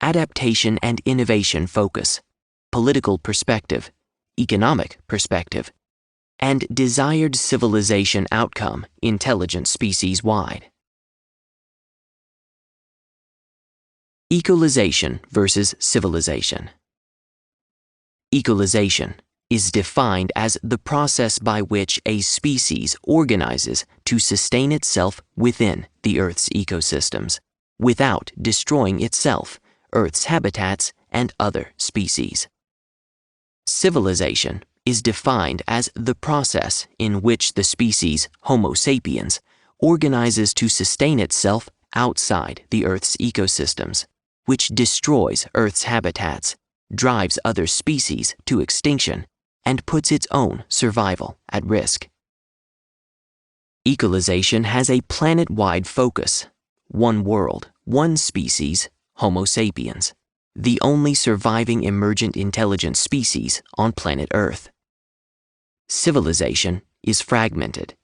adaptation and innovation focus, political perspective, economic perspective, and desired civilization outcome, intelligent species-wide. Equalization versus civilization. Equalization is defined as the process by which a species organizes to sustain itself within the Earth's ecosystems, without destroying itself, Earth's habitats, and other species. Civilization is defined as the process in which the species Homo sapiens organizes to sustain itself outside the Earth's ecosystems, which destroys Earth's habitats, drives other species to extinction, and puts its own survival at risk. Equalization has a planet-wide focus: one world, one species, Homo sapiens, the only surviving emergent intelligent species on planet Earth. Civilization is fragmented: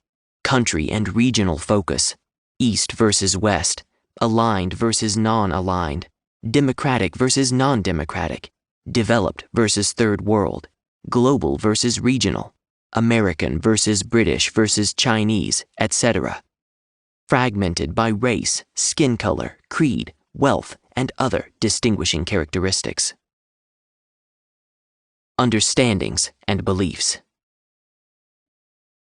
country and regional focus, East versus West, aligned versus non-aligned, democratic versus non-democratic, developed versus third world, global versus regional, American versus British versus Chinese, etc. Fragmented by race, skin color, creed, wealth, and other distinguishing characteristics. Understandings and beliefs.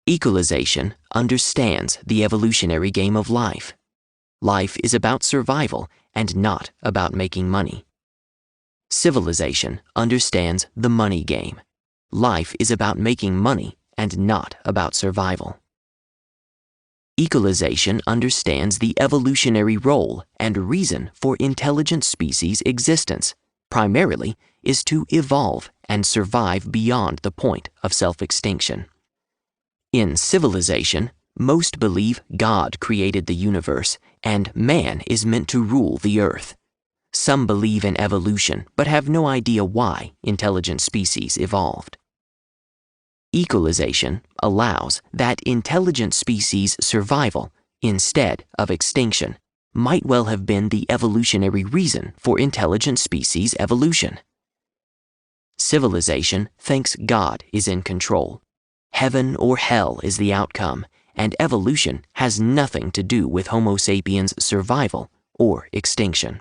Equalization understands the evolutionary game of life. Life is about survival and not about making money. Civilization understands the money game. Life is about making money and not about survival. Equalization understands the evolutionary role and reason for intelligent species' existence, primarily, is to evolve and survive beyond the point of self-extinction. In civilization, most believe God created the universe and man is meant to rule the earth. Some believe in evolution but have no idea why intelligent species evolved. Equalization allows that intelligent species' survival, instead of extinction, might well have been the evolutionary reason for intelligent species evolution. Civilization thinks God is in control. Heaven or hell is the outcome, and evolution has nothing to do with Homo sapiens' survival or extinction.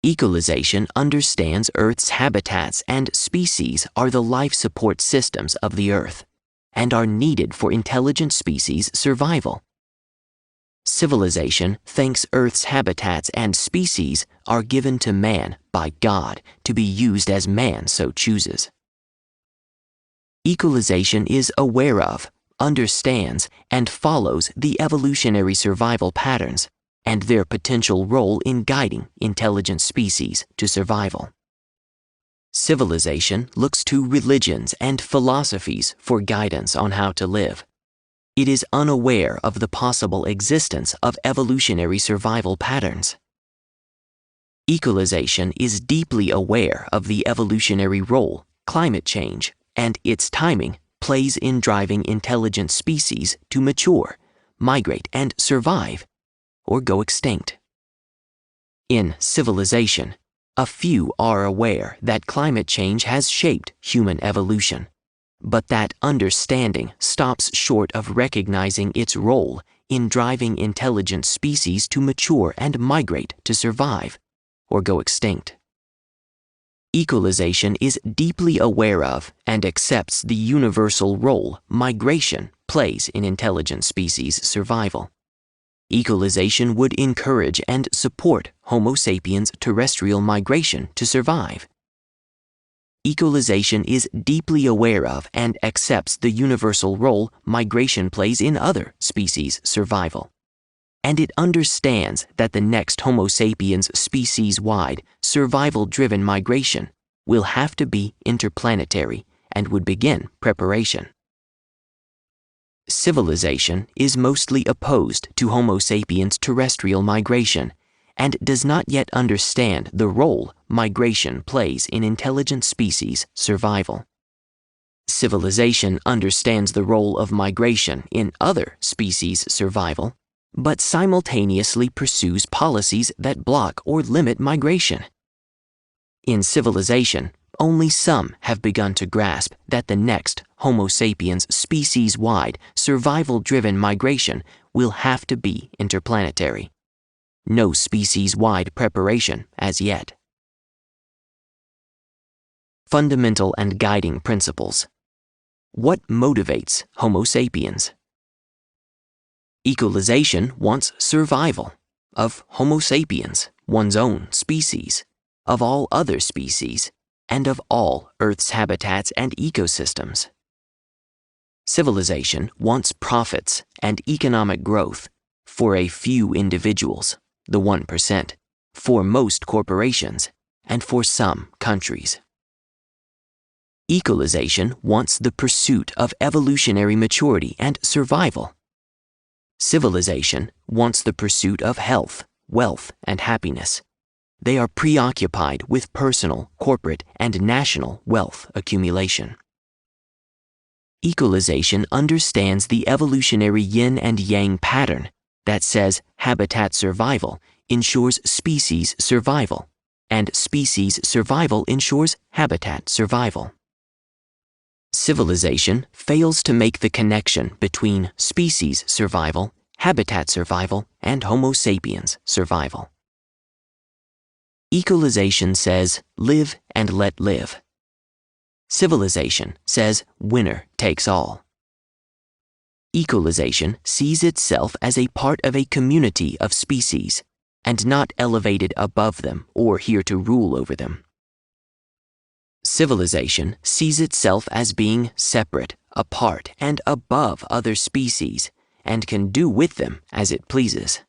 Equalization understands Earth's habitats and species are the life support systems of the Earth and are needed for intelligent species' survival. Civilization thinks Earth's habitats and species are given to man by God to be used as man so chooses. Equalization is aware of, understands, and follows the evolutionary survival patterns and their potential role in guiding intelligent species to survival. Civilization looks to religions and philosophies for guidance on how to live. It is unaware of the possible existence of evolutionary survival patterns. Equalization is deeply aware of the evolutionary role climate change and its timing plays in driving intelligent species to mature, migrate, and survive, or go extinct. In civilization, a few are aware that climate change has shaped human evolution, but that understanding stops short of recognizing its role in driving intelligent species to mature and migrate to survive, or go extinct. Equalization is deeply aware of and accepts the universal role migration plays in intelligent species' survival. Equalization would encourage and support Homo sapiens' terrestrial migration to survive. Equalization is deeply aware of and accepts the universal role migration plays in other species' survival. And it understands that the next Homo sapiens species-wide, survival-driven migration will have to be interplanetary and would begin preparation. Civilization is mostly opposed to Homo sapiens' terrestrial migration and does not yet understand the role migration plays in intelligent species' survival. Civilization understands the role of migration in other species' survival, but simultaneously pursues policies that block or limit migration. In civilization, only some have begun to grasp that the next Homo sapiens species-wide survival-driven migration will have to be interplanetary. No species-wide preparation as yet. Fundamental and guiding principles. What motivates Homo sapiens? Equalization wants survival of Homo sapiens, one's own species, of all other species, and of all Earth's habitats and ecosystems. Civilization wants profits and economic growth for a few individuals, the 1%, for most corporations, and for some countries. Equalization wants the pursuit of evolutionary maturity and survival. Civilization wants the pursuit of health, wealth, and happiness. They are preoccupied with personal, corporate, and national wealth accumulation. Equalization understands the evolutionary yin and yang pattern that says habitat survival ensures species survival, and species survival ensures habitat survival. Civilization fails to make the connection between species survival, habitat survival, and Homo sapiens survival. Equalization says, live and let live. Civilization says, winner takes all. Equalization sees itself as a part of a community of species, and not elevated above them or here to rule over them. Civilization sees itself as being separate, apart, and above other species, and can do with them as it pleases.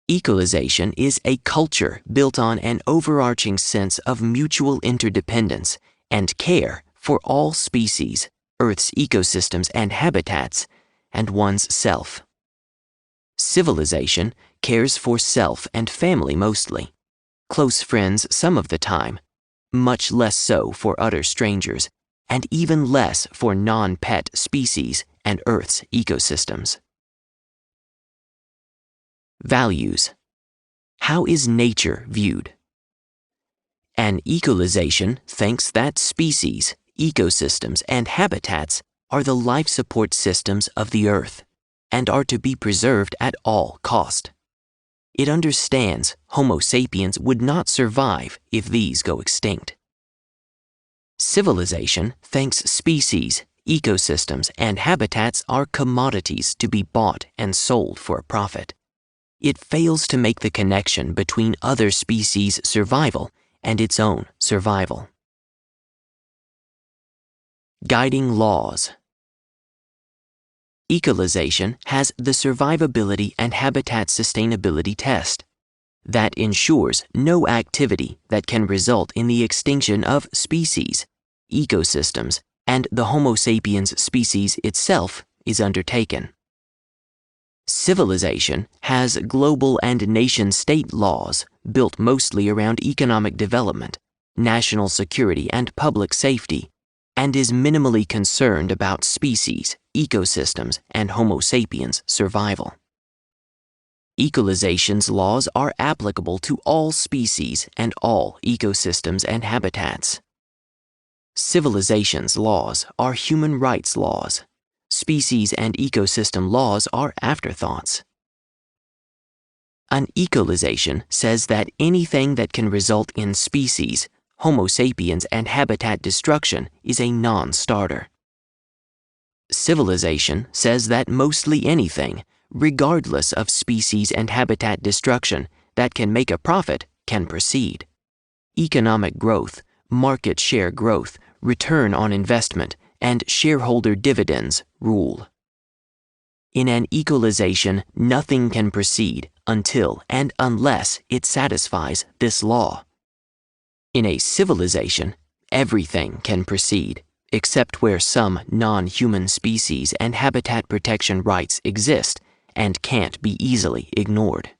Equalization is a culture built on an overarching sense of mutual interdependence and care for all species, Earth's ecosystems and habitats, and one's self. Civilization cares for self and family mostly, close friends some of the time, much less so for utter strangers, and even less for non-pet species and Earth's ecosystems. Values. How is nature viewed? An equalization thinks that species, ecosystems, and habitats are the life support systems of the Earth and are to be preserved at all cost. It understands Homo sapiens would not survive if these go extinct. Civilization thinks species, ecosystems, and habitats are commodities to be bought and sold for a profit. It fails to make the connection between other species' survival and its own survival. Guiding laws. Equalization has the survivability and habitat sustainability test that ensures no activity that can result in the extinction of species, ecosystems, and the Homo sapiens species itself is undertaken. Civilization has global and nation-state laws built mostly around economic development, national security, and public safety, and is minimally concerned about species, ecosystems, and Homo sapiens survival. Equalization's laws are applicable to all species and all ecosystems and habitats. Civilization's laws are human rights laws. Species and ecosystem laws are afterthoughts. An equalization says that anything that can result in species, Homo sapiens, and habitat destruction is a non-starter. Civilization says that mostly anything, regardless of species and habitat destruction, that can make a profit can proceed. Economic growth, market share growth, return on investment, and shareholder dividends rule. In an equalization, nothing can proceed until and unless it satisfies this law. In a civilization, everything can proceed, except where some non-human species and habitat protection rights exist and can't be easily ignored.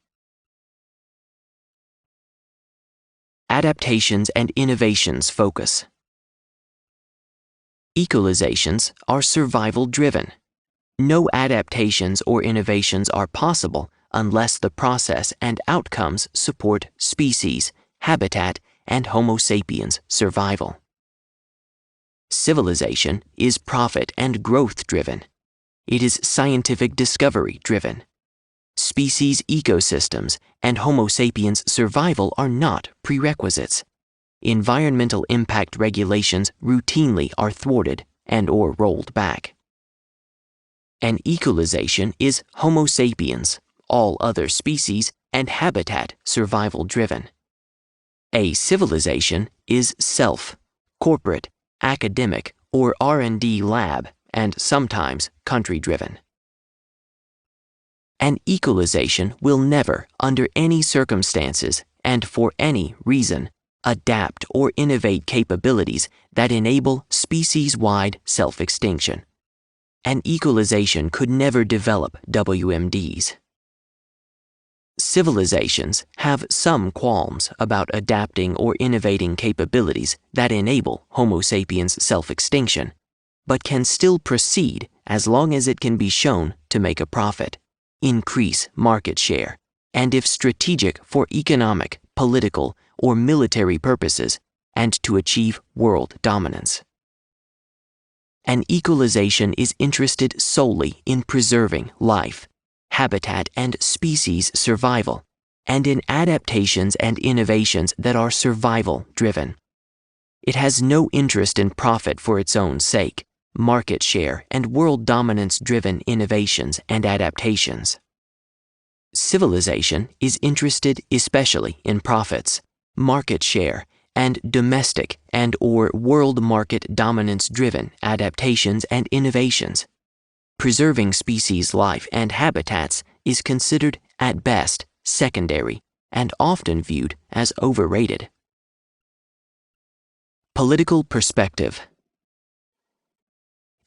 Adaptations and innovations focus. Equalizations are survival-driven. No adaptations or innovations are possible unless the process and outcomes support species, habitat, and Homo sapiens' survival. Civilization is profit and growth driven. It is scientific discovery driven. Species ecosystems and Homo sapiens survival are not prerequisites. Environmental impact regulations routinely are thwarted and/or rolled back. An equalization is Homo sapiens, all other species, and habitat survival driven. A civilization is self, corporate, academic, or R&D lab, and sometimes country-driven. An equalization will never, under any circumstances and for any reason, adapt or innovate capabilities that enable species-wide self-extinction. An equalization could never develop WMDs. Civilizations have some qualms about adapting or innovating capabilities that enable Homo sapiens self-extinction, but can still proceed as long as it can be shown to make a profit, increase market share, and if strategic for economic, political, or military purposes, and to achieve world dominance. An equalization is interested solely in preserving life, habitat, and species survival, and in adaptations and innovations that are survival-driven. It has no interest in profit for its own sake, market share, and world dominance-driven innovations and adaptations. Civilization is interested especially in profits, market share, and domestic and/or world market dominance-driven adaptations and innovations. Preserving species life and habitats is considered, at best, secondary and often viewed as overrated. Political perspective.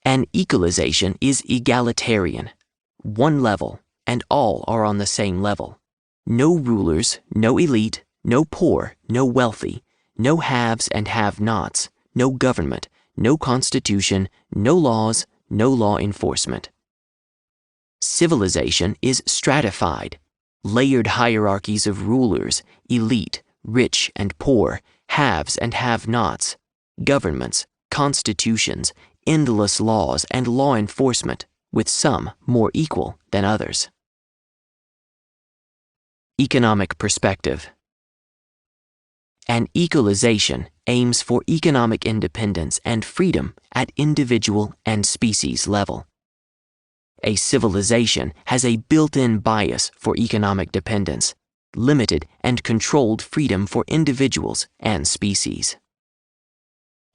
An equalization is egalitarian, one level, and all are on the same level. No rulers, no elite, no poor, no wealthy, no haves and have-nots, no government, no constitution, no laws, no law enforcement. Civilization is stratified, layered hierarchies of rulers, elite, rich and poor, haves and have-nots, governments, constitutions, endless laws, and law enforcement, with some more equal than others. Economic perspective. An equalization aims for economic independence and freedom at individual and species level. A civilization has a built-in bias for economic dependence, limited and controlled freedom for individuals and species.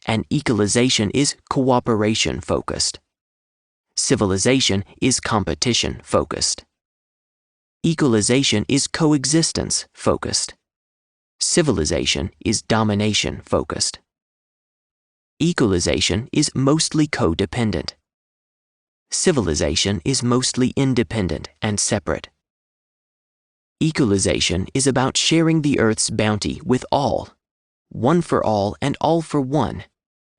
An equalization is cooperation-focused. Civilization is competition-focused. Equalization is coexistence-focused. Civilization is domination-focused. Equalization is mostly codependent. Civilization is mostly independent and separate. Equalization is about sharing the Earth's bounty with all, one for all and all for one.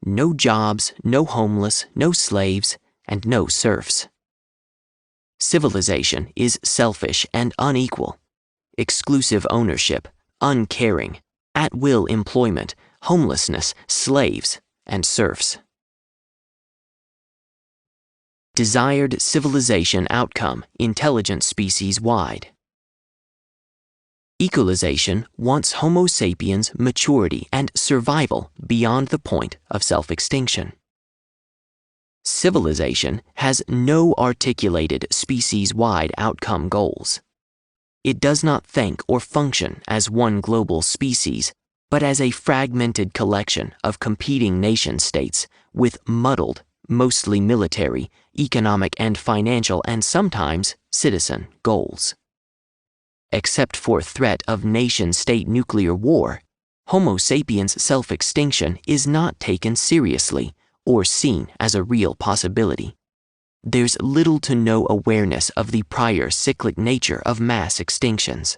No jobs, no homeless, no slaves, and no serfs. Civilization is selfish and unequal. Exclusive ownership, uncaring, at-will employment, homelessness, slaves, and serfs. Desired civilization outcome, intelligent species-wide. Equalization wants Homo sapiens maturity and survival beyond the point of self-extinction. Civilization has no articulated species-wide outcome goals. It does not think or function as one global species, but as a fragmented collection of competing nation-states with muddled, mostly military, economic and financial and sometimes citizen goals. Except for threat of nation-state nuclear war, Homo sapiens self-extinction is not taken seriously or seen as a real possibility. There's little to no awareness of the prior cyclic nature of mass extinctions.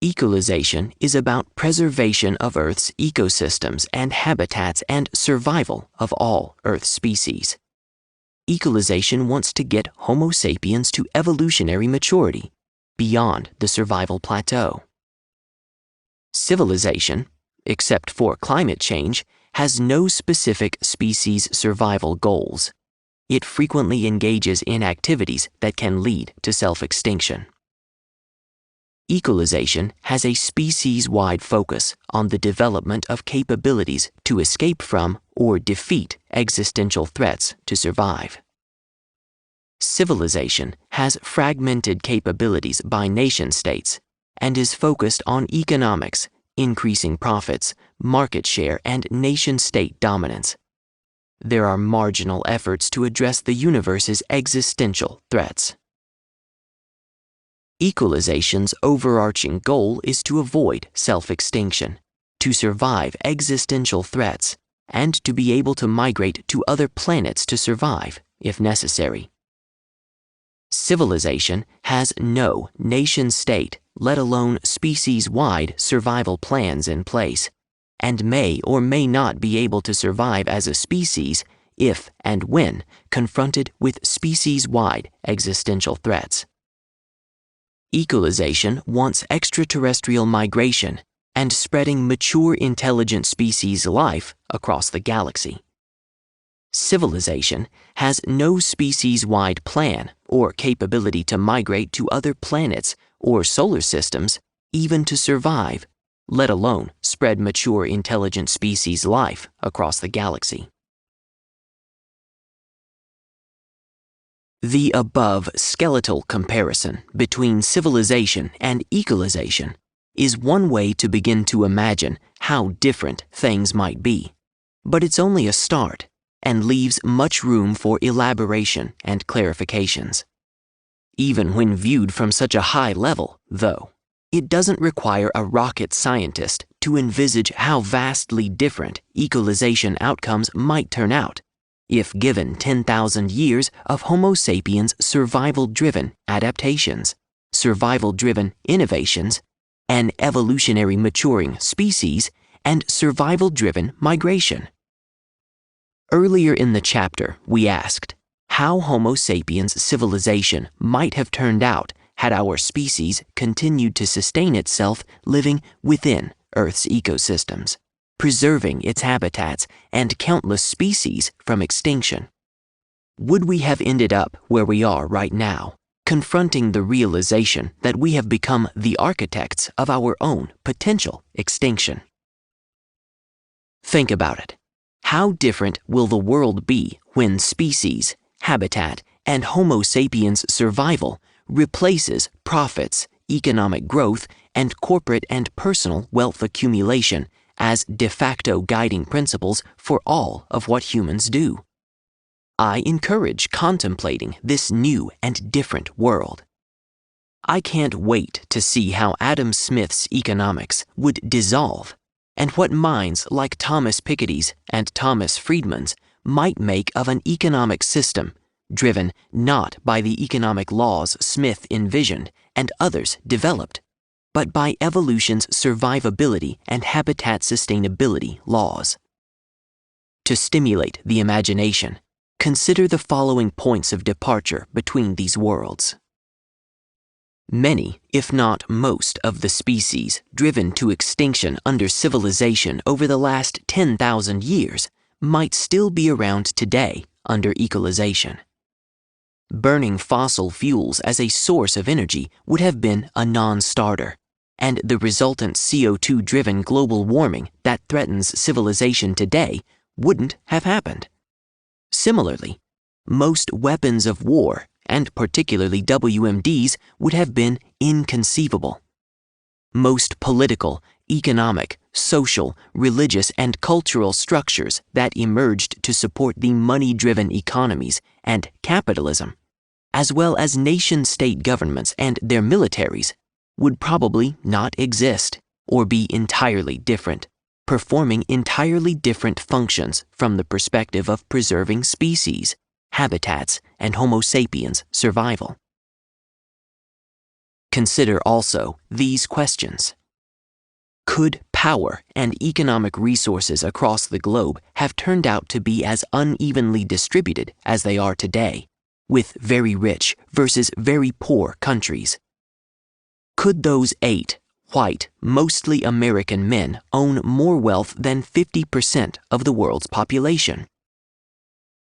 Equalization is about preservation of Earth's ecosystems and habitats and survival of all Earth species. Equalization wants to get Homo sapiens to evolutionary maturity, beyond the survival plateau. Civilization, except for climate change, has no specific species survival goals. It frequently engages in activities that can lead to self-extinction. Equalization has a species-wide focus on the development of capabilities to escape from or defeat existential threats to survive. Civilization has fragmented capabilities by nation-states and is focused on economics, increasing profits, market share, and nation-state dominance. There are marginal efforts to address the universe's existential threats. Equalization's overarching goal is to avoid self-extinction, to survive existential threats, and to be able to migrate to other planets to survive, if necessary. Civilization has no nation-state, let alone species-wide survival plans in place, and may or may not be able to survive as a species if and when confronted with species-wide existential threats. Equalization wants extraterrestrial migration and spreading mature intelligent species life across the galaxy. Civilization has no species-wide plan or capability to migrate to other planets or solar systems, even to survive, let alone spread mature intelligent species life across the galaxy. The above skeletal comparison between civilization and equalization is one way to begin to imagine how different things might be, but it's only a start and leaves much room for elaboration and clarifications. Even when viewed from such a high level, though, it doesn't require a rocket scientist to envisage how vastly different equalization outcomes might turn out if given 10,000 years of Homo sapiens survival-driven adaptations, survival-driven innovations, an evolutionary maturing species, and survival-driven migration. Earlier in the chapter, we asked how Homo sapiens civilization might have turned out had our species continued to sustain itself living within Earth's ecosystems, preserving its habitats and countless species from extinction. Would we have ended up where we are right now, confronting the realization that we have become the architects of our own potential extinction? Think about it. How different will the world be when species, habitat, and Homo sapiens survival replaces profits, economic growth, and corporate and personal wealth accumulation as de facto guiding principles for all of what humans do? I encourage contemplating this new and different world. I can't wait to see how Adam Smith's economics would dissolve and what minds like Thomas Piketty's and Thomas Friedman's might make of an economic system driven not by the economic laws Smith envisioned and others developed, but by evolution's survivability and habitat sustainability laws. To stimulate the imagination, consider the following points of departure between these worlds. Many, if not most, of the species driven to extinction under civilization over the last 10,000 years might still be around today under equalization. Burning fossil fuels as a source of energy would have been a non-starter, and the resultant CO2-driven global warming that threatens civilization today wouldn't have happened. Similarly, most weapons of war, and particularly WMDs, would have been inconceivable. Most political, economic, social, religious, and cultural structures that emerged to support the money-driven economies and capitalism, as well as nation-state governments and their militaries, would probably not exist or be entirely different, performing entirely different functions from the perspective of preserving species, habitats, and Homo sapiens survival. Consider also these questions. Could power and economic resources across the globe have turned out to be as unevenly distributed as they are today, with very rich versus very poor countries. Could those 8 white, mostly American men own more wealth than 50% of the world's population?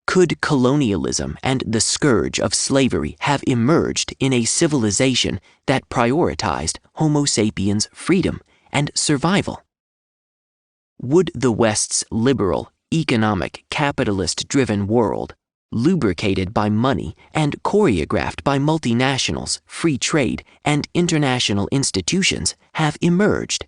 Could colonialism and the scourge of slavery have emerged in a civilization that prioritized Homo sapiens' freedom and survival? Would the West's liberal, economic, capitalist-driven world, lubricated by money and choreographed by multinationals, free trade, and international institutions, have emerged?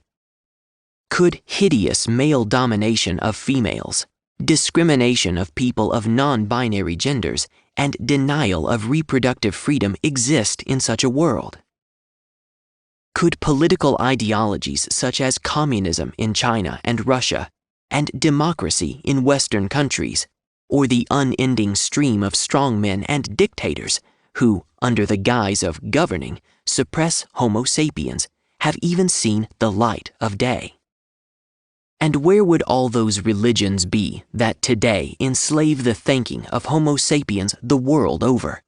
Could hideous male domination of females, discrimination of people of non-binary genders, and denial of reproductive freedom exist in such a world? Could political ideologies such as communism in China and Russia, and democracy in Western countries, or the unending stream of strongmen and dictators who, under the guise of governing, suppress Homo sapiens, have even seen the light of day? And where would all those religions be that today enslave the thinking of Homo sapiens the world over?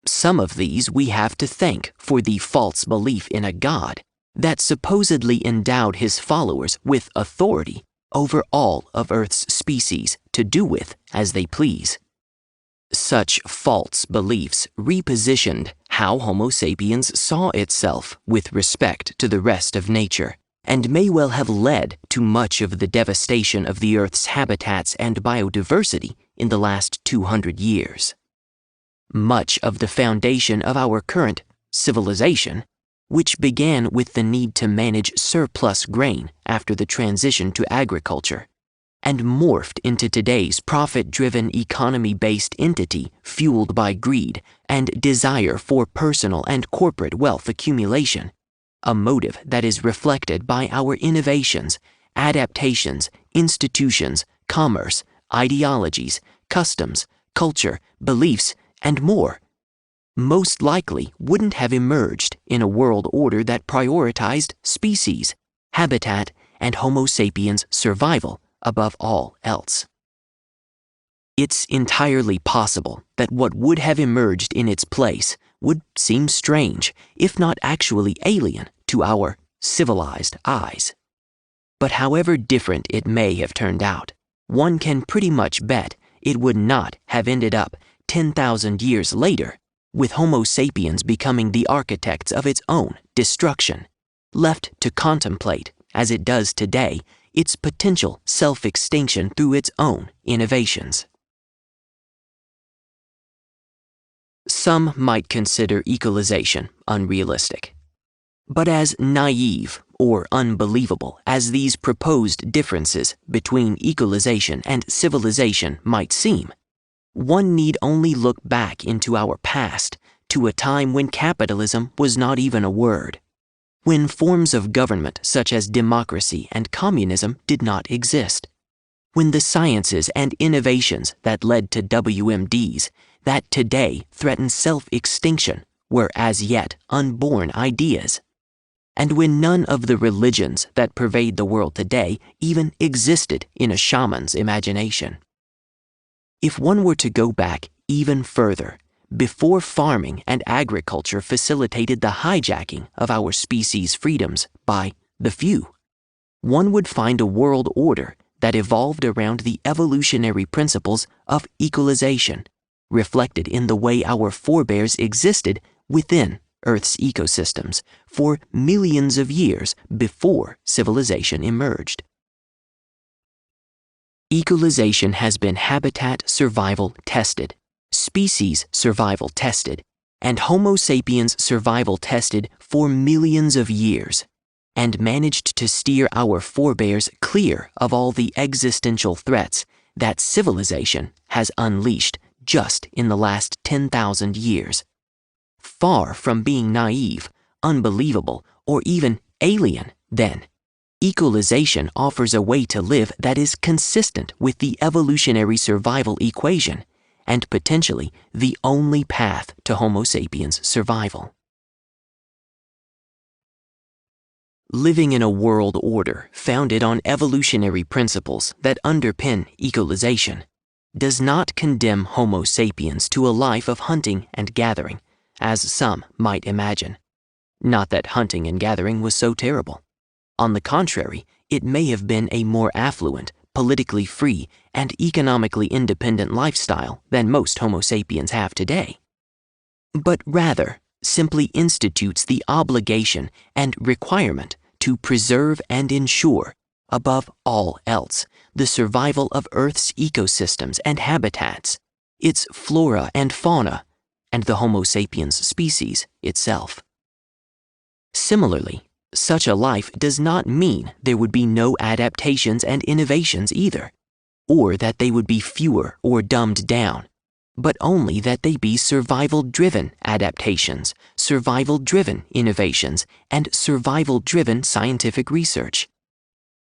Some of these we have to thank for the false belief in a God that supposedly endowed his followers with authority over all of Earth's species to do with as they please. Such false beliefs repositioned how Homo sapiens saw itself with respect to the rest of nature, and may well have led to much of the devastation of the Earth's habitats and biodiversity in the last 200 years. Much of the foundation of our current civilization, which began with the need to manage surplus grain after the transition to agriculture, and morphed into today's profit-driven economy-based entity fueled by greed and desire for personal and corporate wealth accumulation, a motive that is reflected by our innovations, adaptations, institutions, commerce, ideologies, customs, culture, beliefs, and more, most likely wouldn't have emerged in a world order that prioritized species, habitat, and Homo sapiens' survival above all else. It's entirely possible that what would have emerged in its place would seem strange, if not actually alien, to our civilized eyes. But however different it may have turned out, one can pretty much bet it would not have ended up 10,000 years later with Homo sapiens becoming the architects of its own destruction, left to contemplate, as it does today, its potential self-extinction through its own innovations. Some might consider equalization unrealistic. But as naive or unbelievable as these proposed differences between equalization and civilization might seem, one need only look back into our past to a time when capitalism was not even a word, when forms of government such as democracy and communism did not exist, when the sciences and innovations that led to WMDs that today threaten self-extinction were as yet unborn ideas, and when none of the religions that pervade the world today even existed in a shaman's imagination. If one were to go back even further, before farming and agriculture facilitated the hijacking of our species' freedoms by the few, one would find a world order that evolved around the evolutionary principles of equalization, reflected in the way our forebears existed within Earth's ecosystems for millions of years before civilization emerged. Equalization has been habitat survival tested, species survival tested, and Homo sapiens survival tested for millions of years, and managed to steer our forebears clear of all the existential threats that civilization has unleashed just in the last 10,000 years. Far from being naive, unbelievable, or even alien, then, equalization offers a way to live that is consistent with the evolutionary survival equation and potentially the only path to Homo sapiens survival. living in a world order founded on evolutionary principles that underpin equalization, does not condemn Homo sapiens to a life of hunting and gathering, as some might imagine. Not that hunting and gathering was so terrible. On the contrary, it may have been a more affluent, politically free, and economically independent lifestyle than most Homo sapiens have today. But rather, simply institutes the obligation and requirement to preserve and ensure, above all else, the survival of Earth's ecosystems and habitats, its flora and fauna, and the Homo sapiens species itself. Similarly, such a life does not mean there would be no adaptations and innovations either, or that they would be fewer or dumbed down, but only that they be survival-driven adaptations, survival-driven innovations, and survival-driven scientific research.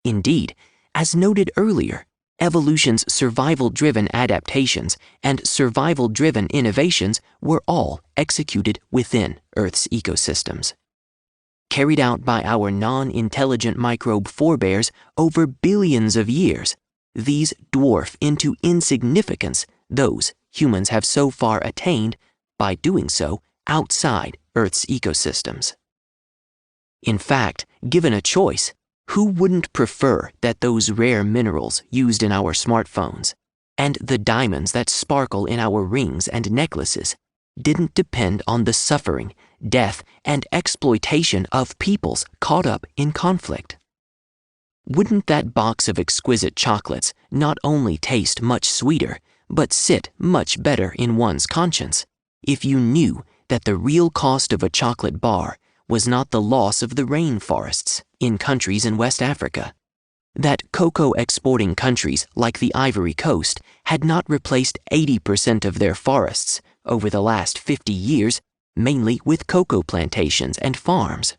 Indeed, as noted earlier, evolution's survival-driven adaptations and survival-driven innovations were all executed within Earth's ecosystems, carried out by our non-intelligent microbe forebears over billions of years. These dwarf into insignificance those humans have so far attained by doing so outside Earth's ecosystems. In fact, given a choice, who wouldn't prefer that those rare minerals used in our smartphones and the diamonds that sparkle in our rings and necklaces didn't depend on the suffering, death, and exploitation of peoples caught up in conflict? Wouldn't that box of exquisite chocolates not only taste much sweeter, but sit much better in one's conscience if you knew that the real cost of a chocolate bar was not the loss of the rainforests in countries in West Africa, that cocoa exporting countries like the Ivory Coast had not replaced 80% of their forests over the last 50 years mainly with cocoa plantations and farms,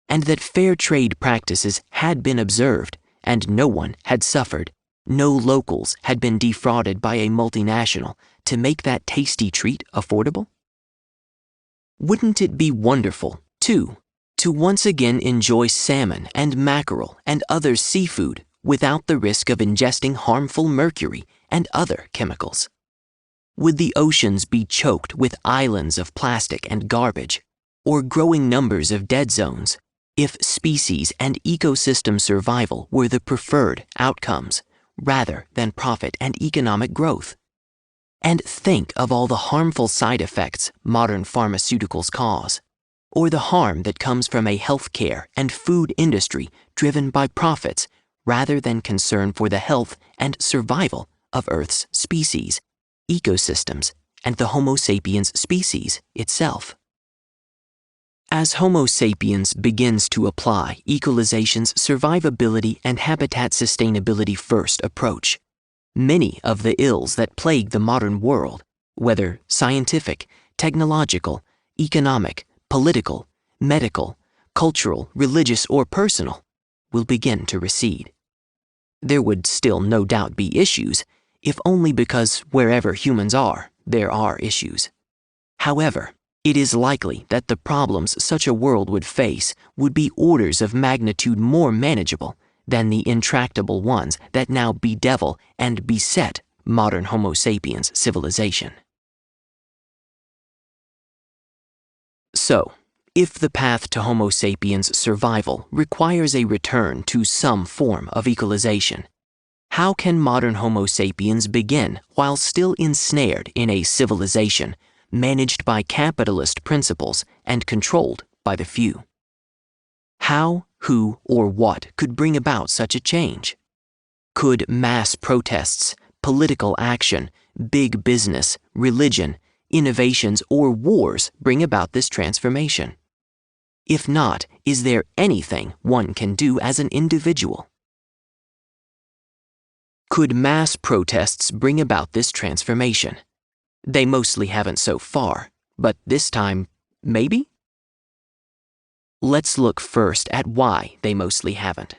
and that fair trade practices had been observed and no one had suffered, no locals had been defrauded by a multinational to make that tasty treat affordable? Wouldn't it be wonderful, too, to once again enjoy salmon and mackerel and other seafood without the risk of ingesting harmful mercury and other chemicals? Would the oceans be choked with islands of plastic and garbage, or growing numbers of dead zones, if species and ecosystem survival were the preferred outcomes rather than profit and economic growth? And think of all the harmful side effects modern pharmaceuticals cause, or the harm that comes from a healthcare and food industry driven by profits rather than concern for the health and survival of Earth's species, ecosystems, and the Homo sapiens species itself. As Homo sapiens begins to apply equalization's survivability and habitat sustainability first approach, many of the ills that plague the modern world, whether scientific, technological, economic, political, medical, cultural, religious, or personal, will begin to recede. There would still no doubt be issues, if only because wherever humans are, there are issues. However, it is likely that the problems such a world would face would be orders of magnitude more manageable than the intractable ones that now bedevil and beset modern Homo sapiens civilization. So, if the path to Homo sapiens survival requires a return to some form of equalization, how can modern Homo sapiens begin while still ensnared in a civilization managed by capitalist principles and controlled by the few? How, who, or what could bring about such a change? Could mass protests, political action, big business, religion, innovations, or wars bring about this transformation? If not, is there anything one can do as an individual? Could mass protests bring about this transformation? They mostly haven't so far, but this time, maybe? Let's look first at why they mostly haven't.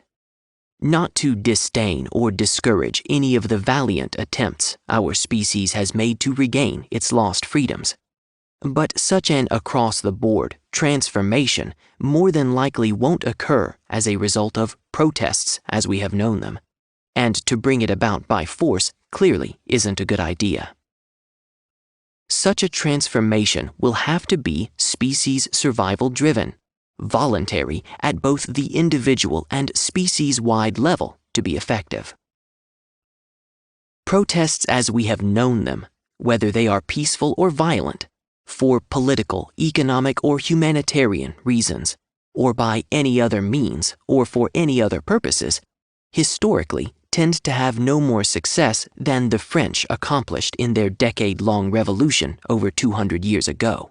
Not to disdain or discourage any of the valiant attempts our species has made to regain its lost freedoms, but such an across-the-board, transformation more than likely won't occur as a result of protests as we have known them, and to bring it about by force clearly isn't a good idea. Such a transformation will have to be species survival driven, voluntary at both the individual and species-wide level to be effective. Protests as we have known them, whether they are peaceful or violent, for political, economic, or humanitarian reasons, or by any other means, or for any other purposes, historically tend to have no more success than the French accomplished in their decade-long revolution over 200 years ago.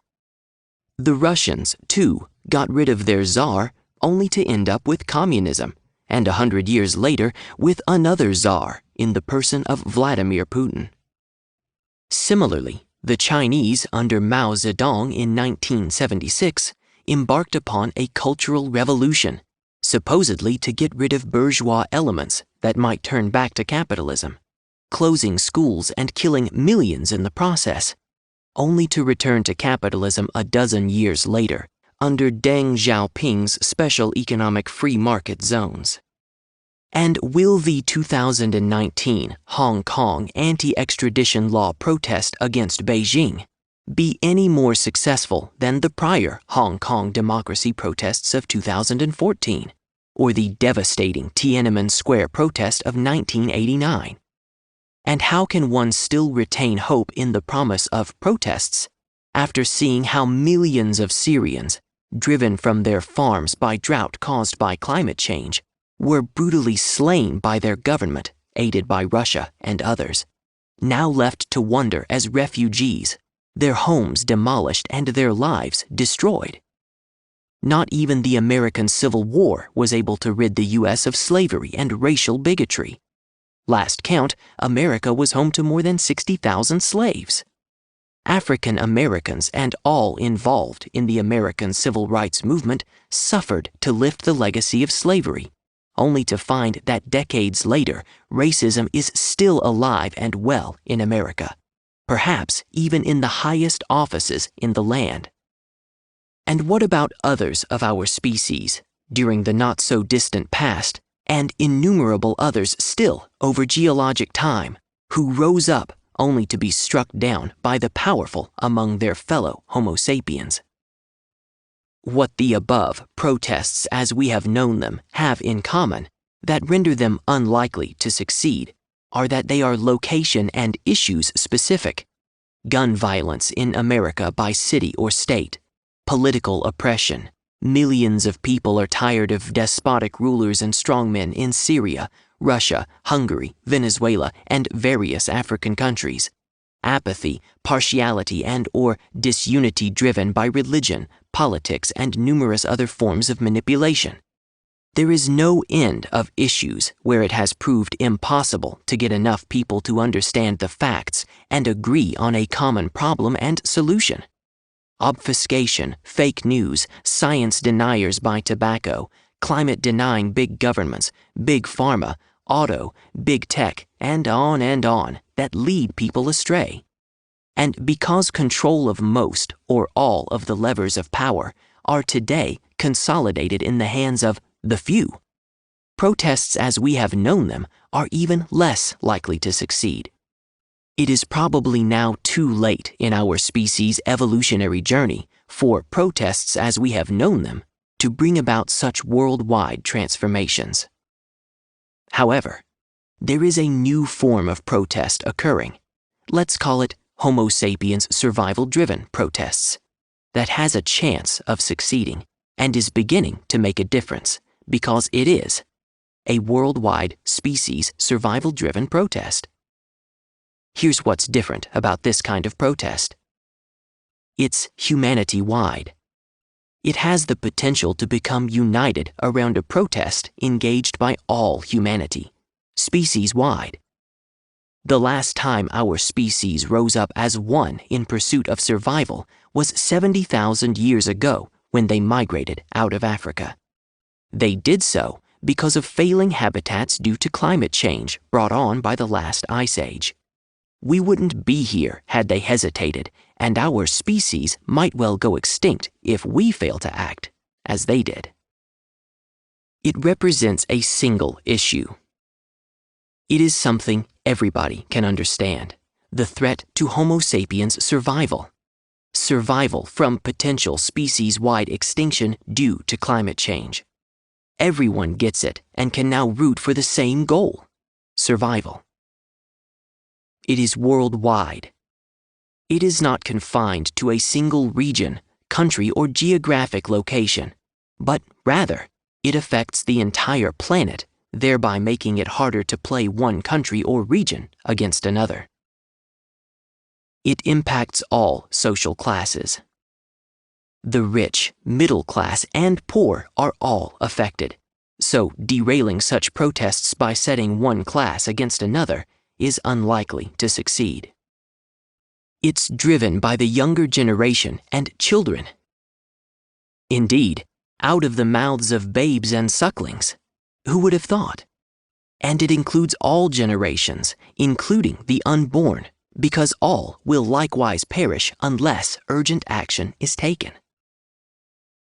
The Russians, too, got rid of their Tsar only to end up with communism, and 100 years later with another Tsar in the person of Vladimir Putin. Similarly, the Chinese under Mao Zedong in 1976 embarked upon a cultural revolution, supposedly to get rid of bourgeois elements that might turn back to capitalism, closing schools and killing millions in the process, only to return to capitalism a dozen years later under Deng Xiaoping's special economic free market zones. And will the 2019 Hong Kong anti-extradition law protest against Beijing be any more successful than the prior Hong Kong democracy protests of 2014, or the devastating Tiananmen Square protest of 1989? And how can one still retain hope in the promise of protests after seeing how millions of Syrians, driven from their farms by drought caused by climate change, were brutally slain by their government, aided by Russia and others, now left to wander as refugees, their homes demolished and their lives destroyed? Not even the American Civil War was able to rid the U.S. of slavery and racial bigotry. Last count, America was home to more than 60,000 slaves. African Americans and all involved in the American civil rights movement suffered to lift the legacy of slavery, only to find that decades later, racism is still alive and well in America, perhaps even in the highest offices in the land. And what about others of our species during the not-so-distant past, and innumerable others still over geologic time, who rose up only to be struck down by the powerful among their fellow Homo sapiens? What the above protests as we have known them have in common that render them unlikely to succeed are that they are location and issues specific. Gun violence in America by city or state, political oppression. Millions of people are tired of despotic rulers and strongmen in Syria, Russia, Hungary, Venezuela, and various African countries. Apathy, partiality, and/or disunity driven by religion, politics, and numerous other forms of manipulation. There is no end of issues where it has proved impossible to get enough people to understand the facts and agree on a common problem and solution. Obfuscation, fake news, science deniers by tobacco, climate denying big governments, big pharma, auto, big tech, and on that lead people astray. And because control of most or all of the levers of power are today consolidated in the hands of the few, protests as we have known them are even less likely to succeed. It is probably now too late in our species' evolutionary journey for protests as we have known them to bring about such worldwide transformations. However, there is a new form of protest occurring. Let's call it Homo sapiens survival-driven protests, that has a chance of succeeding and is beginning to make a difference because it is a worldwide species survival-driven protest. Here's what's different about this kind of protest. It's humanity-wide. It has the potential to become united around a protest engaged by all humanity, species-wide. The last time our species rose up as one in pursuit of survival was 70,000 years ago when they migrated out of Africa. They did so because of failing habitats due to climate change brought on by the last ice age. We wouldn't be here had they hesitated, and our species might well go extinct if we fail to act as they did. It represents a single issue. It is something everybody can understand: the threat to Homo sapiens' survival. Survival from potential species-wide extinction due to climate change. Everyone gets it and can now root for the same goal: survival. It is worldwide. It is not confined to a single region, country, or geographic location, but rather, it affects the entire planet, thereby making it harder to play one country or region against another. It impacts all social classes. The rich, middle class, and poor are all affected, so derailing such protests by setting one class against another is unlikely to succeed. It's driven by the younger generation and children. Indeed, out of the mouths of babes and sucklings. Who would have thought? And it includes all generations, including the unborn, because all will likewise perish unless urgent action is taken.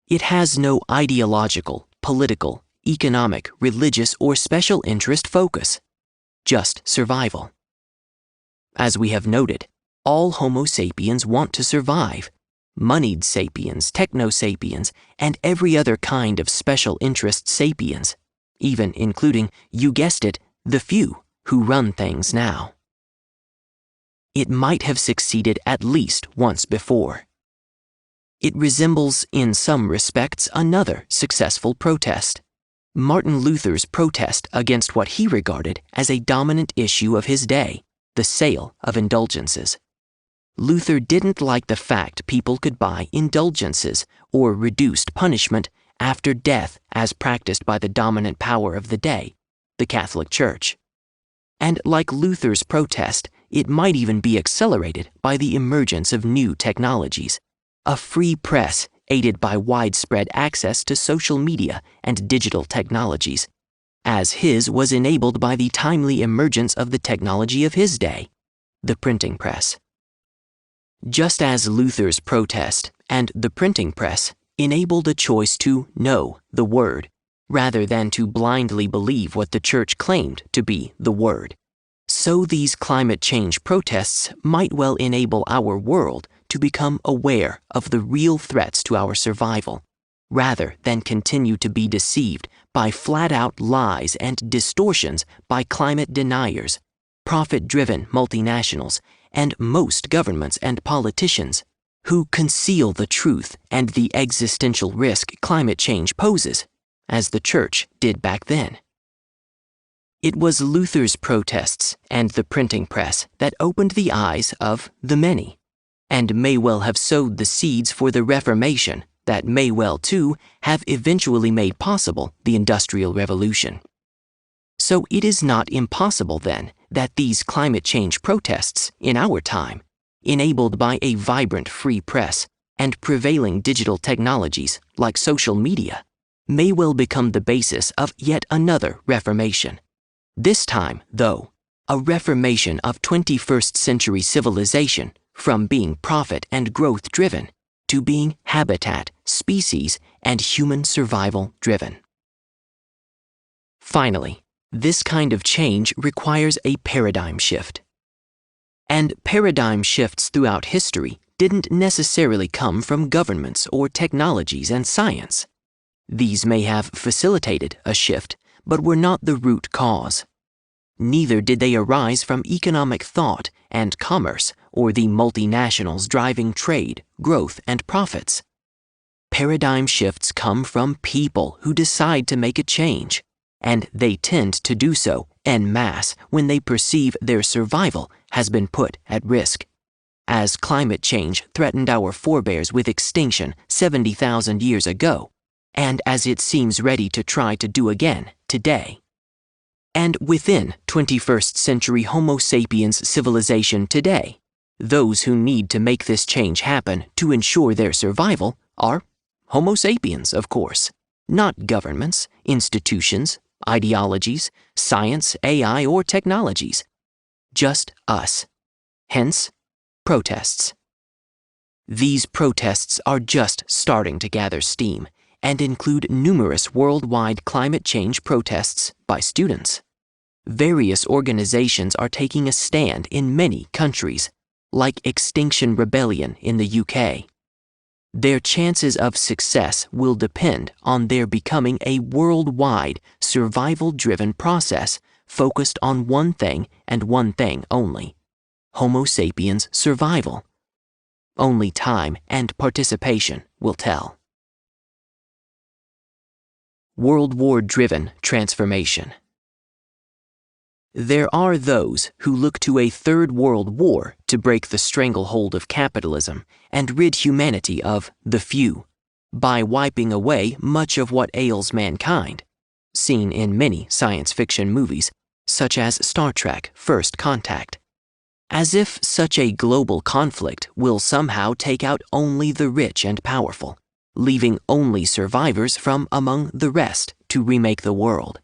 It has no ideological, political, economic, religious, or special interest focus, just survival. As we have noted, all Homo sapiens want to survive. Moneyed sapiens, techno-sapiens, and every other kind of special interest sapiens, even including, you guessed it, the few who run things now. It might have succeeded at least once before. It resembles, in some respects, another successful protest: Martin Luther's protest against what he regarded as a dominant issue of his day, the sale of indulgences. Luther didn't like the fact people could buy indulgences or reduced punishment after death as practiced by the dominant power of the day, the Catholic Church. And like Luther's protest, it might even be accelerated by the emergence of new technologies, a free press aided by widespread access to social media and digital technologies, as his was enabled by the timely emergence of the technology of his day, the printing press. Just as Luther's protest and the printing press enabled a choice to know the Word, rather than to blindly believe what the Church claimed to be the Word, so these climate change protests might well enable our world to become aware of the real threats to our survival, rather than continue to be deceived by flat-out lies and distortions by climate deniers, profit-driven multinationals, and most governments and politicians who conceal the truth and the existential risk climate change poses, as the Church did back then. It was Luther's protests and the printing press that opened the eyes of the many, and may well have sowed the seeds for the Reformation that may well, too, have eventually made possible the Industrial Revolution. So it is not impossible, then, that these climate change protests in our time, enabled by a vibrant free press and prevailing digital technologies like social media, may well become the basis of yet another reformation. This time, though, a reformation of 21st century civilization from being profit and growth driven to being habitat, species, and human survival driven. Finally, this kind of change requires a paradigm shift. And paradigm shifts throughout history didn't necessarily come from governments or technologies and science. These may have facilitated a shift, but were not the root cause. Neither did they arise from economic thought and commerce or the multinationals driving trade, growth, and profits. Paradigm shifts come from people who decide to make a change, and they tend to do so en masse when they perceive their survival has been put at risk, as climate change threatened our forebears with extinction 70,000 years ago, and as it seems ready to try to do again today. And within 21st century Homo sapiens civilization today, those who need to make this change happen to ensure their survival are Homo sapiens, of course, not governments, institutions, ideologies, science, AI, or technologies. Just us, Hence, protests. These protests are just starting to gather steam and include numerous worldwide climate change protests by students. Various organizations are taking a stand in many countries, like Extinction Rebellion in the UK. Their chances of success will depend on their becoming a worldwide, survival-driven process focused on one thing and one thing only: Homo sapiens' survival. Only time and participation will tell. World War-driven transformation. There are those who look to a third world war to break the stranglehold of capitalism and rid humanity of the few, by wiping away much of what ails mankind, seen in many science fiction movies, such as Star Trek: First Contact. As if such a global conflict will somehow take out only the rich and powerful, leaving only survivors from among the rest to remake the world.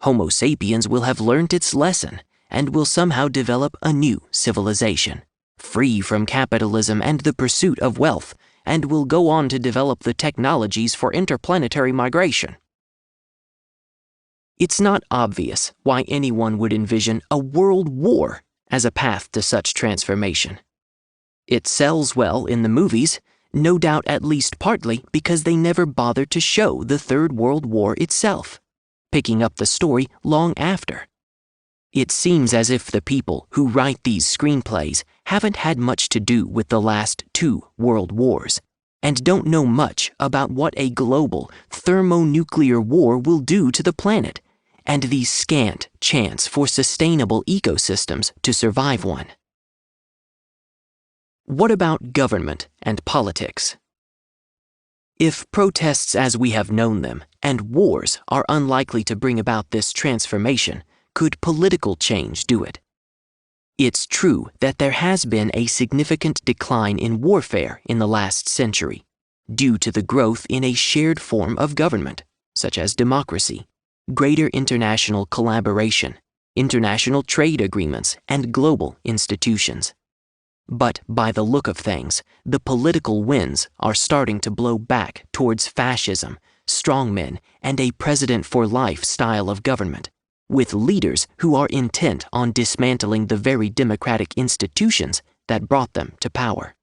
Homo sapiens will have learnt its lesson and will somehow develop a new civilization, free from capitalism and the pursuit of wealth, and will go on to develop the technologies for interplanetary migration. It's not obvious why anyone would envision a world war as a path to such transformation. It sells well in the movies, no doubt at least partly because they never bothered to show the Third World War itself, picking up the story long after. It seems as if the people who write these screenplays haven't had much to do with the last 2 world wars, and don't know much about what a global thermonuclear war will do to the planet, and the scant chance for sustainable ecosystems to survive one. What about government and politics? If protests as we have known them and wars are unlikely to bring about this transformation, could political change do it? It's true that there has been a significant decline in warfare in the last century, due to the growth in a shared form of government, such as democracy, greater international collaboration, international trade agreements, and global institutions. But by the look of things, the political winds are starting to blow back towards fascism, strongmen, and a president-for-life style of government, with leaders who are intent on dismantling the very democratic institutions that brought them to power.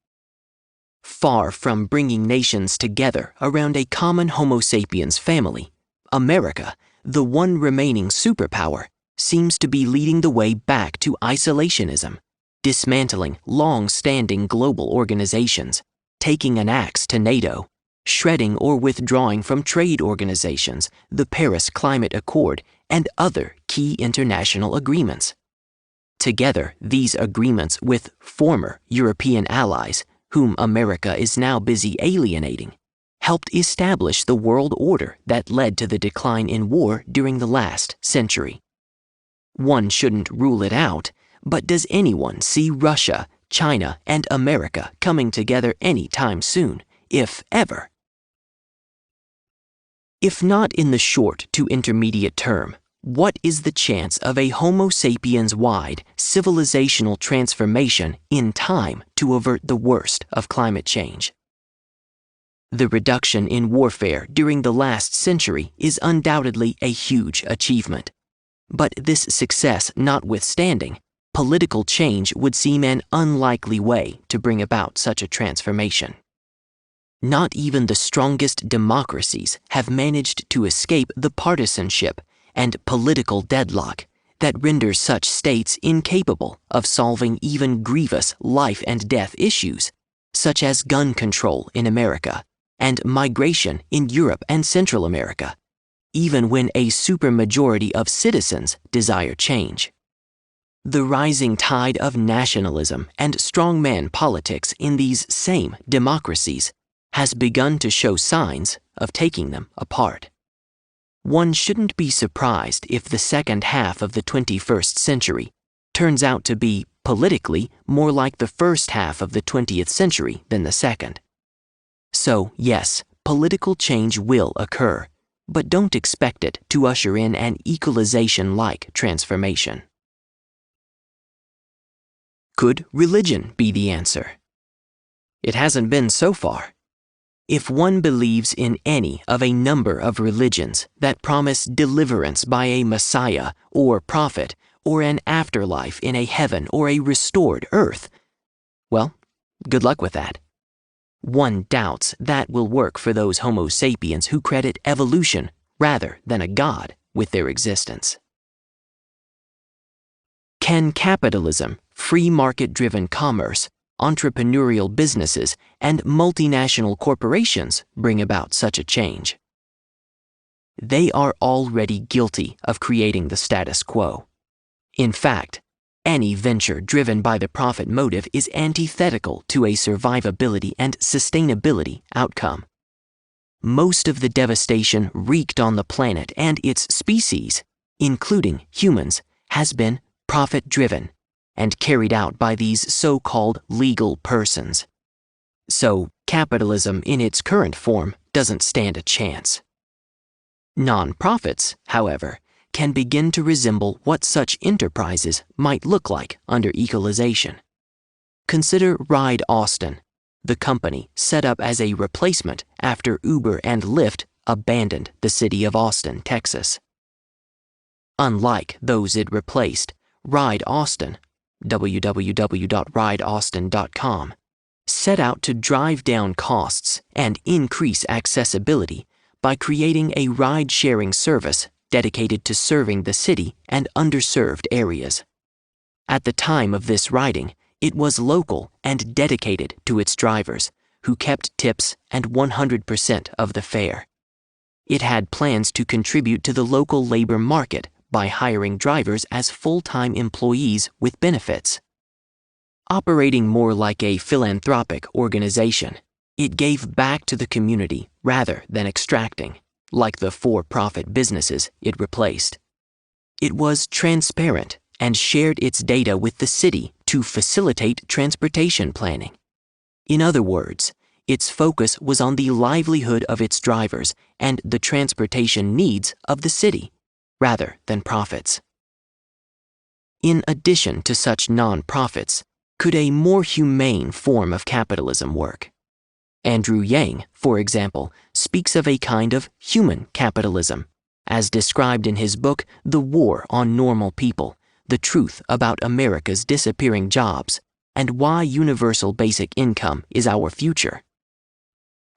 Far from bringing nations together around a common Homo sapiens family, America, the one remaining superpower, seems to be leading the way back to isolationism, dismantling long-standing global organizations, taking an axe to NATO, shredding or withdrawing from trade organizations, the Paris Climate Accord, and other key international agreements. Together, these agreements with former European allies, whom America is now busy alienating, helped establish the world order that led to the decline in war during the last century. One shouldn't rule it out, but does anyone see Russia, China, and America coming together any time soon, if ever? If not in the short to intermediate term, what is the chance of a Homo sapiens-wide civilizational transformation in time to avert the worst of climate change? The reduction in warfare during the last century is undoubtedly a huge achievement. But this success notwithstanding, political change would seem an unlikely way to bring about such a transformation. Not even the strongest democracies have managed to escape the partisanship and political deadlock that renders such states incapable of solving even grievous life and death issues, such as gun control in America and migration in Europe and Central America, even when a supermajority of citizens desire change. The rising tide of nationalism and strongman politics in these same democracies has begun to show signs of taking them apart. One shouldn't be surprised if the second half of the 21st century turns out to be, politically, more like the first half of the 20th century than the second. So, yes, political change will occur, but don't expect it to usher in an equalization-like transformation. Could religion be the answer? It hasn't been so far. If one believes in any of a number of religions that promise deliverance by a Messiah or prophet or an afterlife in a heaven or a restored earth, well, good luck with that. One doubts that will work for those Homo sapiens who credit evolution rather than a God with their existence. Can capitalism, free market-driven commerce, entrepreneurial businesses, and multinational corporations bring about such a change? They are already guilty of creating the status quo. In fact, any venture driven by the profit motive is antithetical to a survivability and sustainability outcome. Most of the devastation wreaked on the planet and its species, including humans, has been profit-driven and carried out by these so-called legal persons. So, capitalism in its current form doesn't stand a chance. Non-profits, however, can begin to resemble what such enterprises might look like under equalization. Consider Ride Austin, the company set up as a replacement after Uber and Lyft abandoned the city of Austin, Texas. Unlike those it replaced, Ride Austin, www.rideaustin.com, set out to drive down costs and increase accessibility by creating a ride-sharing service dedicated to serving the city and underserved areas. At the time of this writing, it was local and dedicated to its drivers, who kept tips and 100% of the fare. It had plans to contribute to the local labor market by hiring drivers as full-time employees with benefits. Operating more like a philanthropic organization, it gave back to the community rather than extracting, like the for-profit businesses it replaced. It was transparent and shared its data with the city to facilitate transportation planning. In other words, its focus was on the livelihood of its drivers and the transportation needs of the city, rather than profits. In addition to such non-profits, could a more humane form of capitalism work? Andrew Yang, for example, speaks of a kind of human capitalism, as described in his book The War on Normal People, The Truth About America's Disappearing Jobs, and Why Universal Basic Income is Our Future.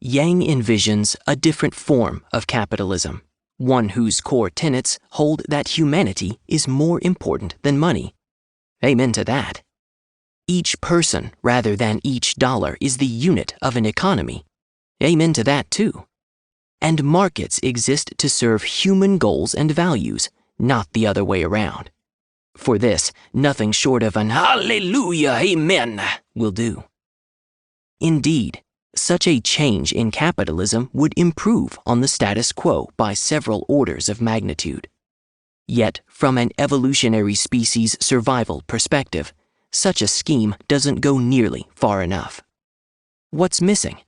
Yang envisions a different form of capitalism, one whose core tenets hold that humanity is more important than money. Amen to that. Each person rather than each dollar is the unit of an economy. Amen to that too. And markets exist to serve human goals and values, not the other way around. For this, nothing short of an hallelujah, amen will do. Indeed, such a change in capitalism would improve on the status quo by several orders of magnitude. Yet, from an evolutionary species survival perspective, such a scheme doesn't go nearly far enough. What's missing?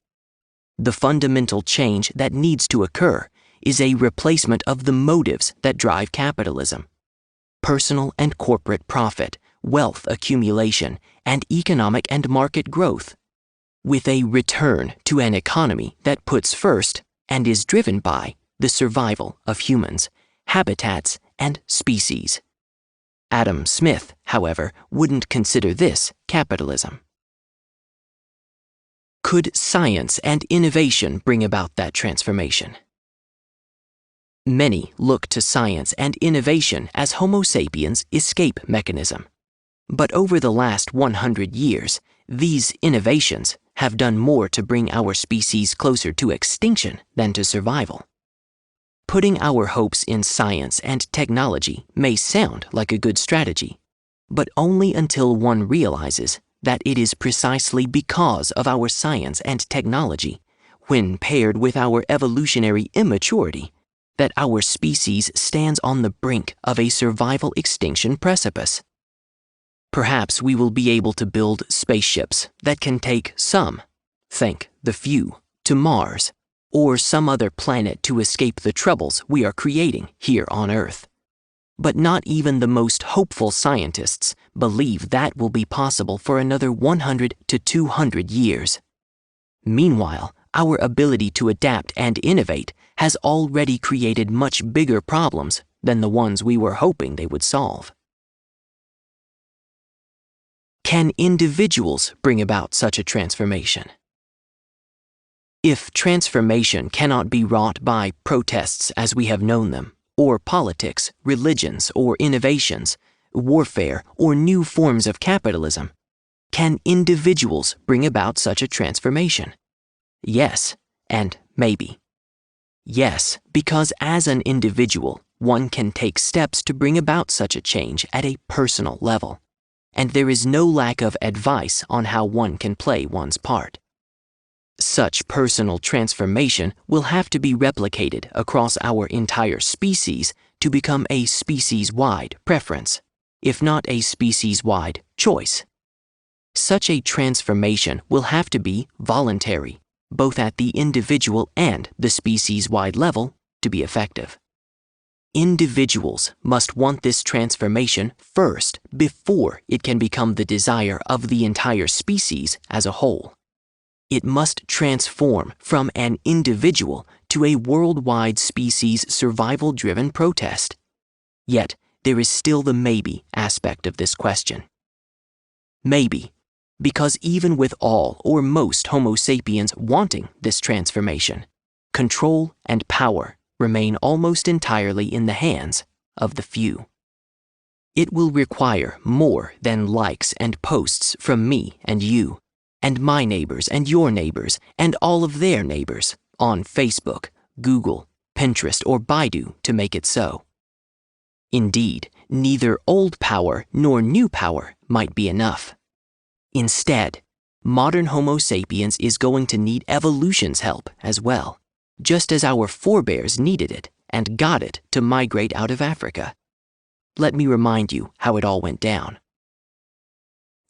The fundamental change that needs to occur is a replacement of the motives that drive capitalism: personal and corporate profit, wealth accumulation, and economic and market growth, with a return to an economy that puts first and is driven by the survival of humans, habitats, and species. Adam Smith, however, wouldn't consider this capitalism. Could science and innovation bring about that transformation? Many look to science and innovation as Homo sapiens' escape mechanism. But over the last 100 years, these innovations have done more to bring our species closer to extinction than to survival. Putting our hopes in science and technology may sound like a good strategy, but only until one realizes that it is precisely because of our science and technology, when paired with our evolutionary immaturity, that our species stands on the brink of a survival extinction precipice. Perhaps we will be able to build spaceships that can take some, think the few, to Mars, or some other planet to escape the troubles we are creating here on Earth. But not even the most hopeful scientists believe that will be possible for another 100 to 200 years. Meanwhile, our ability to adapt and innovate has already created much bigger problems than the ones we were hoping they would solve. Can individuals bring about such a transformation? If transformation cannot be wrought by protests as we have known them, or politics, religions, or innovations, warfare, or new forms of capitalism, can individuals bring about such a transformation? Yes, and maybe. Yes, because as an individual, one can take steps to bring about such a change at a personal level, and there is no lack of advice on how one can play one's part. Such personal transformation will have to be replicated across our entire species to become a species-wide preference, if not a species-wide choice. Such a transformation will have to be voluntary, both at the individual and the species-wide level, to be effective. Individuals must want this transformation first before it can become the desire of the entire species as a whole. It must transform from an individual to a worldwide species survival-driven protest. Yet, there is still the maybe aspect of this question. Maybe, because even with all or most Homo sapiens wanting this transformation, control and power remain almost entirely in the hands of the few. It will require more than likes and posts from me and you, and my neighbors and your neighbors and all of their neighbors on Facebook, Google, Pinterest, or Baidu to make it so. Indeed, neither old power nor new power might be enough. Instead, modern Homo sapiens is going to need evolution's help as well, just as our forebears needed it and got it to migrate out of Africa. Let me remind you how it all went down.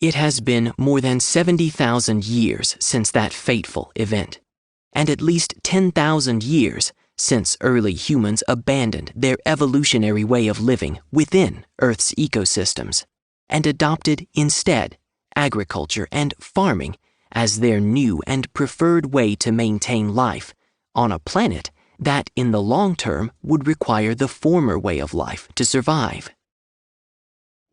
It has been more than 70,000 years since that fateful event, and at least 10,000 years since early humans abandoned their evolutionary way of living within Earth's ecosystems and adopted instead agriculture and farming as their new and preferred way to maintain life on a planet that in the long term would require the former way of life to survive.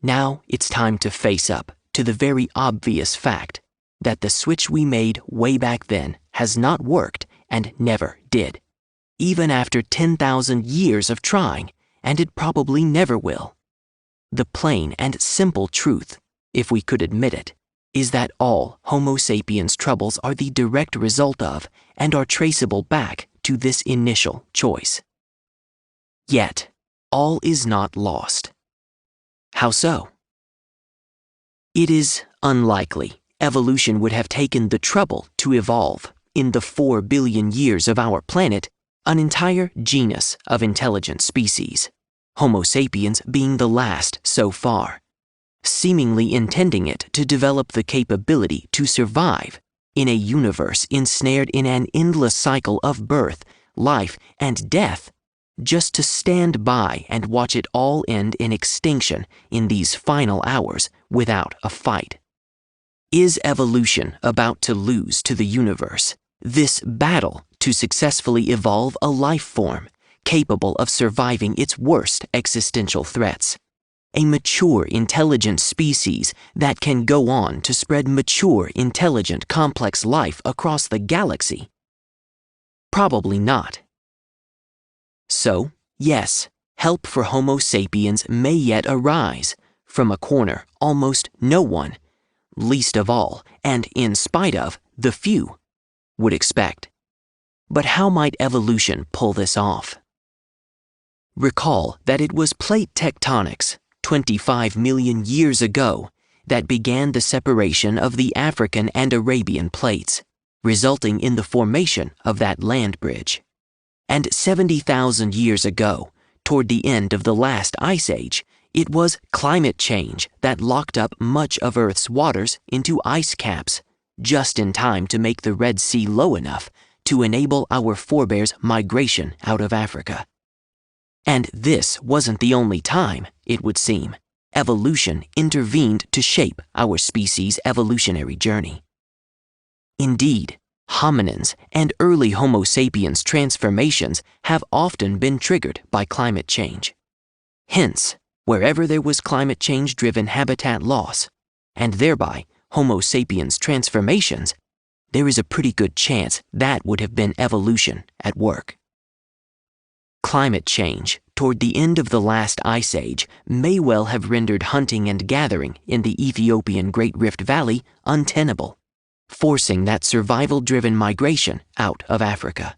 Now it's time to face up to the very obvious fact that the switch we made way back then has not worked and never did, even after 10,000 years of trying, and it probably never will. The plain and simple truth, if we could admit it, is that all Homo sapiens troubles are the direct result of and are traceable back to this initial choice. Yet, all is not lost. How so? It is unlikely evolution would have taken the trouble to evolve, in the 4 billion years of our planet, an entire genus of intelligent species, Homo sapiens being the last so far, seemingly intending it to develop the capability to survive in a universe ensnared in an endless cycle of birth, life, and death, just to stand by and watch it all end in extinction in these final hours without a fight. Is evolution about to lose to the universe this battle to successfully evolve a life form capable of surviving its worst existential threats? A mature, intelligent species that can go on to spread mature, intelligent, complex life across the galaxy? Probably not. So, yes, help for Homo sapiens may yet arise from a corner almost no one, least of all, and in spite of, the few, would expect. But how might evolution pull this off? Recall that it was plate tectonics 25 million years ago that began the separation of the African and Arabian plates, resulting in the formation of that land bridge. And 70,000 years ago, toward the end of the last ice age, it was climate change that locked up much of Earth's waters into ice caps, just in time to make the Red Sea low enough to enable our forebears' migration out of Africa. And this wasn't the only time, it would seem, evolution intervened to shape our species' evolutionary journey. Indeed, hominins and early Homo sapiens transformations have often been triggered by climate change. Hence, wherever there was climate change-driven habitat loss, and thereby Homo sapiens transformations, there is a pretty good chance that would have been evolution at work. Climate change toward the end of the last ice age may well have rendered hunting and gathering in the Ethiopian Great Rift Valley untenable, forcing that survival-driven migration out of Africa.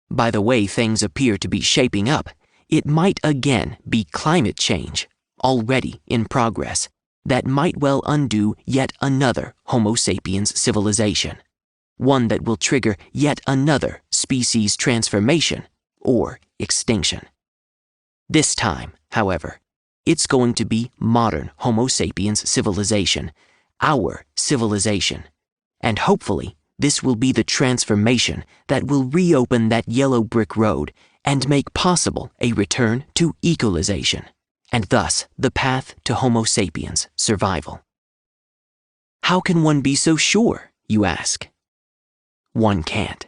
By the way things appear to be shaping up, it might again be climate change, already in progress, that might well undo yet another Homo sapiens civilization, one that will trigger yet another species transformation or extinction. This time, however, it's going to be modern Homo sapiens civilization, our civilization, and hopefully this will be the transformation that will reopen that yellow brick road and make possible a return to equalization, and thus the path to Homo sapiens survival. How can one be so sure, you ask? One can't.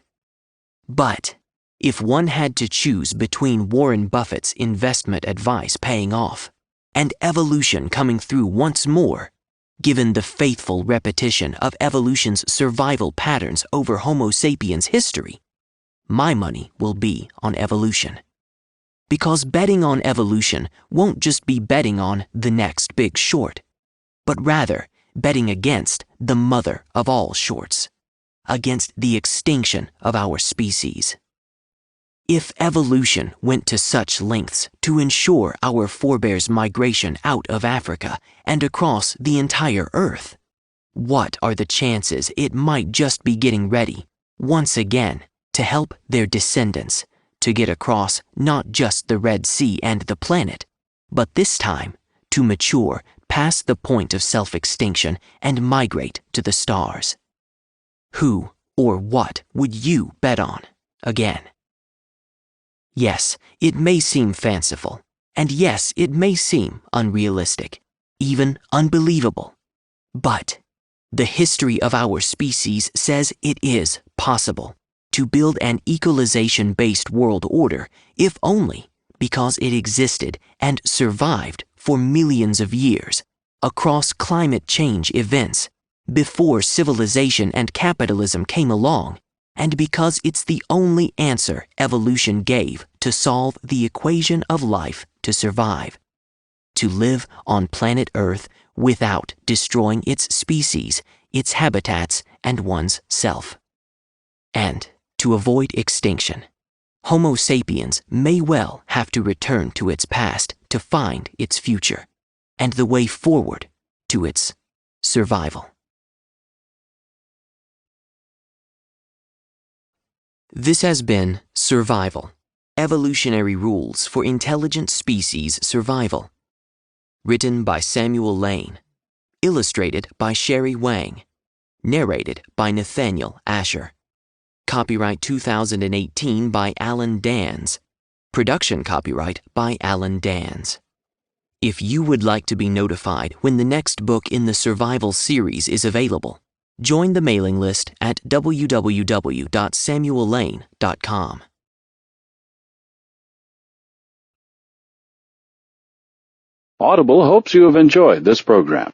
But if one had to choose between Warren Buffett's investment advice paying off and evolution coming through once more, given the faithful repetition of evolution's survival patterns over Homo sapiens history, my money will be on evolution. Because betting on evolution won't just be betting on the next big short, but rather betting against the mother of all shorts, against the extinction of our species. If evolution went to such lengths to ensure our forebears' migration out of Africa and across the entire Earth, what are the chances it might just be getting ready, once again, to help their descendants to get across not just the Red Sea and the planet, but this time to mature past the point of self-extinction and migrate to the stars? Who or what would you bet on again? Yes, it may seem fanciful, and yes, it may seem unrealistic, even unbelievable, but the history of our species says it is possible to build an equalization-based world order, if only because it existed and survived for millions of years across climate change events before civilization and capitalism came along, and because it's the only answer evolution gave to solve the equation of life to survive, to live on planet Earth without destroying its species, its habitats, and one's self. And to avoid extinction, Homo sapiens may well have to return to its past to find its future, and the way forward to its survival. This has been Survival: Evolutionary Rules for Intelligent Species Survival, written by Samuel Lane, illustrated by Sherry Wang, narrated by Nathaniel Asher. Copyright 2018 by Alan Dans. Production copyright by Alan Dans. If you would like to be notified when the next book in the Survival series is available, join the mailing list at www.samuellane.com. Audible hopes you have enjoyed this program.